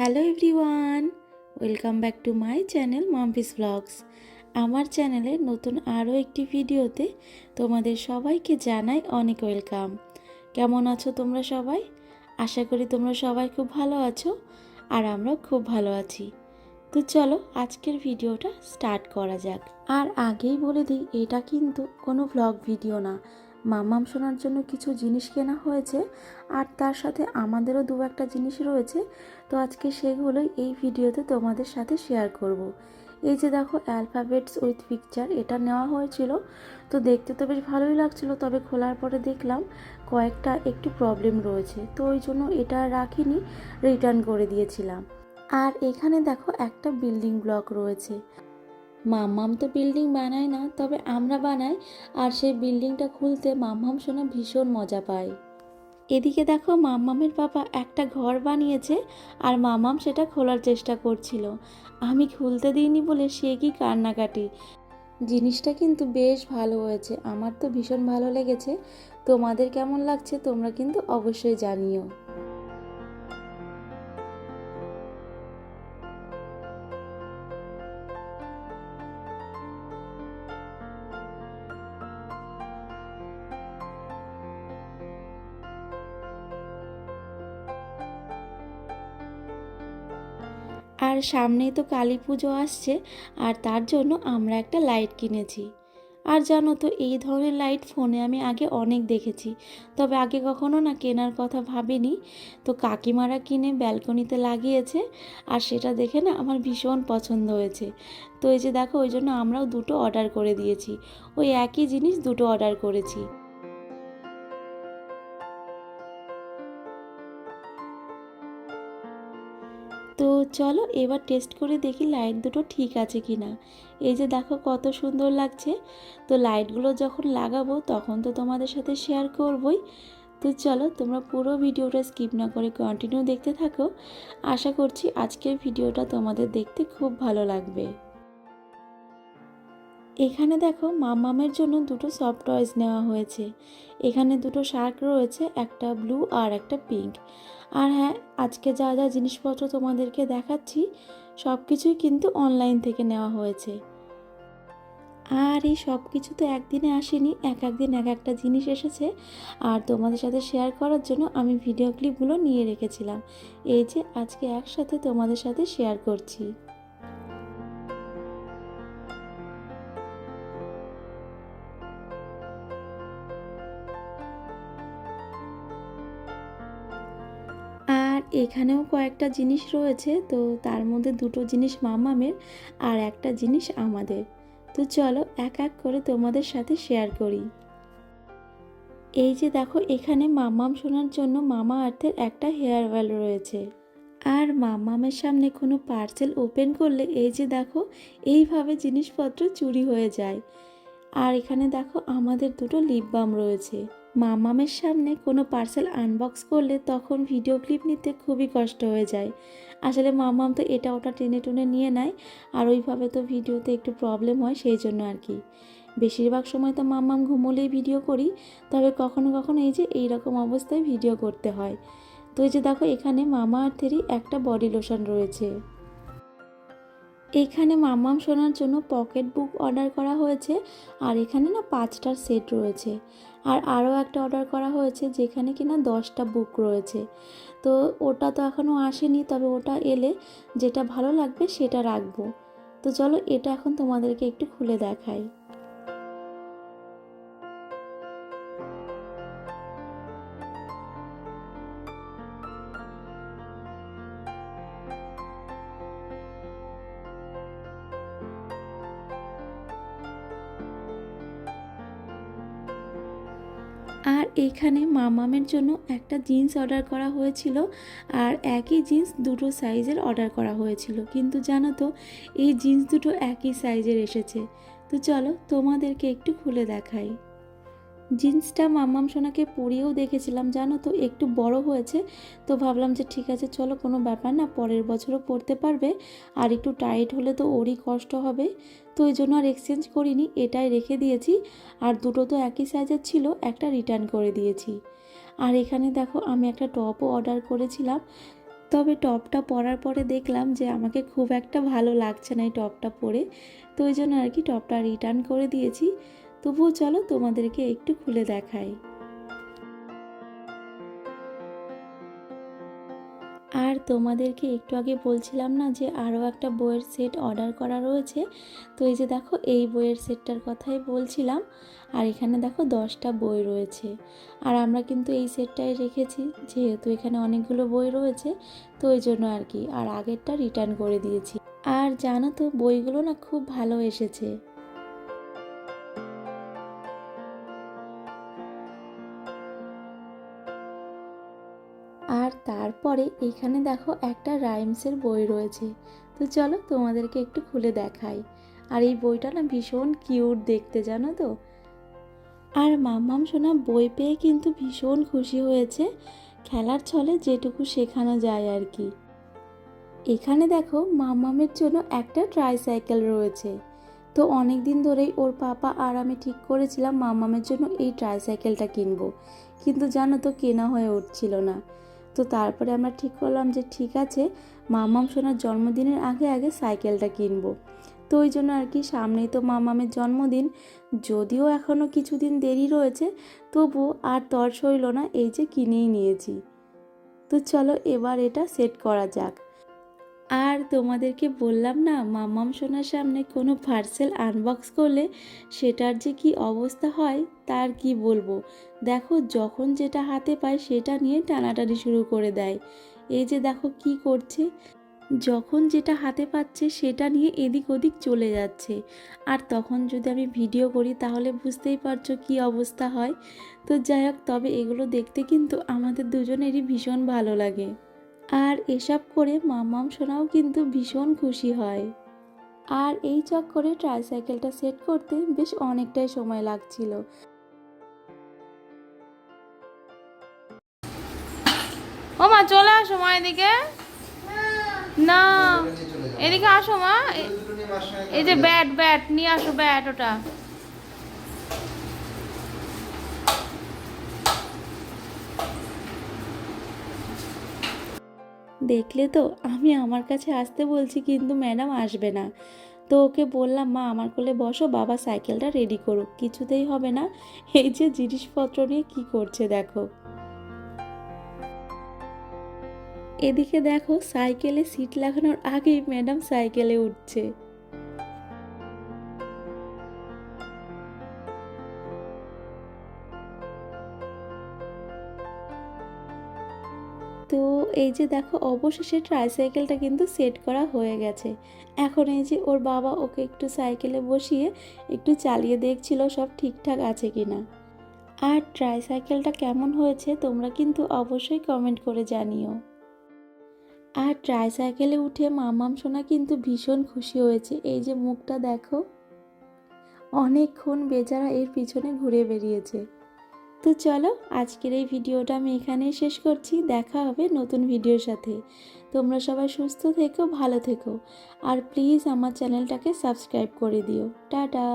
Hello everyone, welcome back to my channel Mampi's blogs. আমার চ্যানেলের নতুন আরও একটি ভিডিওতে তোমাদের সবাইকে জানাই অনেক ওয়েলকাম। কেমন আছো তোমরা সবাই? আশা করি তোমরা সবাই খুব ভালো আছো, আর আমরাও খুব ভালো আছি। তো চলো আজকের ভিডিওটা স্টার্ট করা যাক। আর আগেই বলে দিই, এটা কিন্তু কোনো ভ্লগ ভিডিও না। মাম্মাম শোনার জন্য কিছু জিনিস কেনা হয়েছে, আর তার সাথে আমাদেরও দু একটা জিনিস রয়েছে। তো আজকে সেগুলোই এই ভিডিওতে তোমাদের সাথে শেয়ার করব। এই যে দেখো, অ্যালফাবেটস উইথ পিকচার, এটা নেওয়া হয়েছিল। তো দেখতে তো বেশ ভালোই লাগছিল, তবে খোলার পরে দেখলাম কয়েকটা একটু প্রবলেম রয়েছে, তো ওই জন্য এটা রাখিনি, রিটার্ন করে দিয়েছিলাম। আর এখানে দেখো একটা বিল্ডিং ব্লক রয়েছে। মাম্মাম তো বিল্ডিং বানায় না, তবে আমরা বানাই, আর সেই বিল্ডিংটা খুলতে মাম্মাম শোনা ভীষণ মজা পায়। এদিকে দেখো, মাম্মামের বাবা একটা ঘর বানিয়েছে, আর মাম্মাম সেটা খোলার চেষ্টা করছিল। আমি খুলতে দিইনি বলে সে কি কান্নাকাটি। জিনিসটা কিন্তু বেশ ভালো হয়েছে, আমার তো ভীষণ ভালো লেগেছে। তোমাদের কেমন লাগছে তোমরা কিন্তু অবশ্যই জানিও। আর সামনেই তো কালী পুজো আসছে, আর তার জন্য আমরা একটা লাইট কিনেছি। আর জানো তো, এই ধরনের লাইট ফোনে আমি আগে অনেক দেখেছি, তবে আগে কখনো না কেনার কথা ভাবিনি। তো কাকিমারা কিনে ব্যালকনিতে লাগিয়েছে, আর সেটা দেখে না আমার ভীষণ পছন্দ হয়েছে। তো এই যে দেখো, ওই জন্য আমরাও দুটো অর্ডার করে দিয়েছি। ওই একই জিনিস দুটো অর্ডার করেছি। তো চলো এবার টেস্ট করে দেখি লাইট দুটো ঠিক আছে কি না। এই যে দেখো কত সুন্দর লাগছে। তো লাইটগুলো যখন লাগাবো তখন তো তোমাদের সাথে শেয়ার করবই। তো চলো তোমরা পুরো ভিডিওটা স্কিপ না করে কন্টিনিউ দেখতে থাকো। আশা করছি আজকের ভিডিওটা তোমাদের দেখতে খুব ভালো লাগবে। এখানে দেখো, মামামের জন্য দুটো সফট টয়েস নেওয়া হয়েছে। এখানে দুটো শার্ক রয়েছে, একটা ব্লু আর একটা পিঙ্ক। আর হ্যাঁ, আজকে যা যা জিনিসপত্র তোমাদেরকে দেখাচ্ছি সব কিছুই কিন্তু অনলাইন থেকে নেওয়া হয়েছে। আর এই সব কিছু তো একদিনে আসেনি, এক একদিন এক একটা জিনিস এসেছে। আর তোমাদের সাথে শেয়ার করার জন্য আমি ভিডিও ক্লিপগুলো নিয়ে রেখেছিলাম। এই যে আজকে একসাথে তোমাদের সাথে শেয়ার করছি। আর এখানেও কয়েকটা জিনিস রয়েছে, তো তার মধ্যে দুটো জিনিস মামামের আর একটা জিনিস আমাদের। তো চলো এক এক করে তোমাদের সাথে শেয়ার করি। এই যে দেখো, এখানে মামাম শোনার জন্য মামা আর্থের একটা হেয়ার অয়েল রয়েছে। আর মামামের সামনে কোনো পার্সেল ওপেন করলে এই যে দেখো, এইভাবে জিনিসপত্র চুরি হয়ে যায়। আর এখানে দেখো আমাদের দুটো লিপ বাম রয়েছে। মামামের সামনে কোনো পার্সেল আনবক্স করলে তখন ভিডিও ক্লিপ নিতে খুবই কষ্ট হয়ে যায়। আসলে মামাম তো এটা ওটা টেনে টুনে নিয়ে নেয়, আর ওইভাবে তো ভিডিওতে একটু প্রবলেম হয়, সেই জন্য আর কি। বেশিরভাগ সময় তো মামাম ঘুমোলেই ভিডিও করি, তবে কখনো কখনো এই যে এইরকম অবস্থায় ভিডিও করতে হয়। তো এই যে দেখো, এখানে মামা আর্থেরই একটা বডি লোশন রয়েছে। এখানে মাম্মাম শোনার জন্য পকেট বুক অর্ডার করা হয়েছে, আর এখানে না 5টার সেট রয়েছে। আর আরও একটা অর্ডার করা হয়েছে যেখানে কিনা 10টা বুক রয়েছে। তো ওটা তো এখনও আসেনি, তবে ওটা এলে যেটা ভালো লাগবে সেটা রাখবো। তো চলো এটা এখন তোমাদেরকে একটু খুলে দেখাই। আর এইখানে মামামের জন্য একটা জিন্স অর্ডার করা হয়েছিল, আর একই জিন্স দুটো সাইজের অর্ডার করা হয়েছিল, কিন্তু জানো তো এই জিন্স দুটো একই সাইজের এসেছে। তো চলো তোমাদেরকে একটু খুলে দেখাই। জিন্সটা মাম্মাম সোনাকে পরিয়েও দেখেছিলাম, জানো তো একটু বড় হয়েছে। তো ভাবলাম যে ঠিক আছে চলো, কোনো ব্যাপার না, পরের বছরও পরতে পারবে। আর একটু টাইট হলে তো ওরই কষ্ট হবে। তো এই জন্য আর এক্সচেঞ্জ করিনি, এটাই রেখে দিয়েছি। আর দুটো তো একই সাইজের ছিল, একটা রিটার্ন করে দিয়েছি। আর এখানে দেখো, আমি একটা টপও অর্ডার করেছিলাম। তবে টপটা পরার পরে দেখলাম যে আমাকে খুব একটা ভালো লাগছে না এই টপটা পরে, তো ওই জন্য আর কি টপটা রিটার্ন করে দিয়েছি। তবুও চলো তোমাদেরকে একটু খুলে দেখাই। আর তোমাদেরকে একটু আগে বলছিলাম না যে আরও একটা বইয়ের সেট অর্ডার করা রয়েছে, তো এই যে দেখো এই বইয়ের সেটটার কথাই বলছিলাম। আর এখানে দেখো 10টা বই রয়েছে, আর আমরা কিন্তু এই সেটটাই রেখেছি যেহেতু এখানে অনেকগুলো বই রয়েছে, তো ওই জন্য আর কি। আর আগেরটা রিটার্ন করে দিয়েছি। আর জানো তো বইগুলো না খুব ভালো এসেছে। আর তারপরে এখানে দেখো একটা রাইমসের বই রয়েছে, তো চলো তোমাদেরকে একটু খুলে দেখাই। আর এই বইটা না ভীষণ কিউট দেখতে, জানো তো। আর মাম্মাম সোনা বই পেয়ে কিন্তু ভীষণ খুশি হয়েছে, খেলার ছলে যেটুকু শেখানো যায় আর কি। এখানে দেখো মাম্মামের জন্য একটা ট্রাইসাইকেল রয়েছে, তো অনেক দিন ধরেই ওর পাপা আর আমি ঠিক করেছিলাম মাম্মামের জন্য এই ট্রাইসাইকেলটা কিনবো, কিন্তু জানো তো কেনা হয়ে উঠছিল না। তো তারপরে আমরা ঠিক করলাম যে ঠিক আছে, মাম্মাম সোনার জন্মদিনের আগে আগে সাইকেলটা কিনবো। তো ওই জন্য আর কি, সামনেই তো মাম্মামের জন্মদিন, যদিও এখনও কিছুদিন দেরি রয়েছে, তবু আর তর সইল না, এই যে কিনেই নিয়েছি। তো চলো এবার এটা সেট করা যাক। আর তোমাদেরকে বললাম না মাম্মাম সোনার সামনে কোনো পার্সেল আনবক্স করলে সেটার যে কি অবস্থা হয় তার কি বলবো। দেখো যখন যেটা হাতে পায় সেটা নিয়ে টানাটানি শুরু করে দেয়। এই যে দেখো কি করছে, যখন যেটা হাতে পাচ্ছে সেটা নিয়ে এদিক ওদিক চলে যাচ্ছে। আর তখন যদি আমি ভিডিও করি তাহলে বুঝতেই পারছো কি অবস্থা হয়। তো যাই হোক, তবে এগুলো দেখতে কিন্তু আমাদের দুজনেরই ভীষণ ভালো লাগে। আর এসব করে মাম্মাম সোনাও কিন্তু ভীষণ খুশি হয়। আর এই চক্করে ট্রাইসাইকেলটা সেট করতে বেশ অনেকটাই সময় লাগছিল। ও মা চলে আসো মা এদিকে। না এদিকে আসো মা, এই যে ব্যাট ব্যাট নিয়ে আসো, ব্যাট ওটা। দেখলে তো, আমি আমার কাছে আসতে বলছি কিন্তু ম্যাডাম আসবে না। তো ওকে বললাম মা আমার কোলে বসো, বাবা সাইকেলটা রেডি করুক, কিছুতেই হবে না। এই যে জিনিসপত্র নিয়ে কি করছে দেখো। এদিকে দেখো সাইকেলে সিট লাগানোর আগেই ম্যাডাম সাইকেলে উঠছে। তো এই যে দেখো অবশেষে ট্রাইসাইকেলটা কিন্তু সেট করা হয়ে গেছে। এখন এই যে ওর বাবা ওকে একটু সাইকেলে বসিয়ে একটু চালিয়ে দেখছিল সব ঠিকঠাক আছে কিনা। আর ট্রাইসাইকেলটা কেমন হয়েছে তোমরা কিন্তু অবশ্যই কমেন্ট করে জানিও। আর ট্রাইসাইকেলে উঠে মামাম সোনা কিন্তু ভীষণ খুশি হয়েছে, এই যে মুখটা দেখো, অনেকক্ষণ বেচারা এর পিছনে ঘুরে বেরিয়েছে। তো চলো আজকের এই ভিডিওটা আমি এখানেই শেষ করছি, দেখা হবে নতুন ভিডিওর সাথে। তোমরা সবাই সুস্থ থেকো, ভালো থেকো, আর প্লিজ আমার চ্যানেলটাকে সাবস্ক্রাইব করে দিও। টাটা।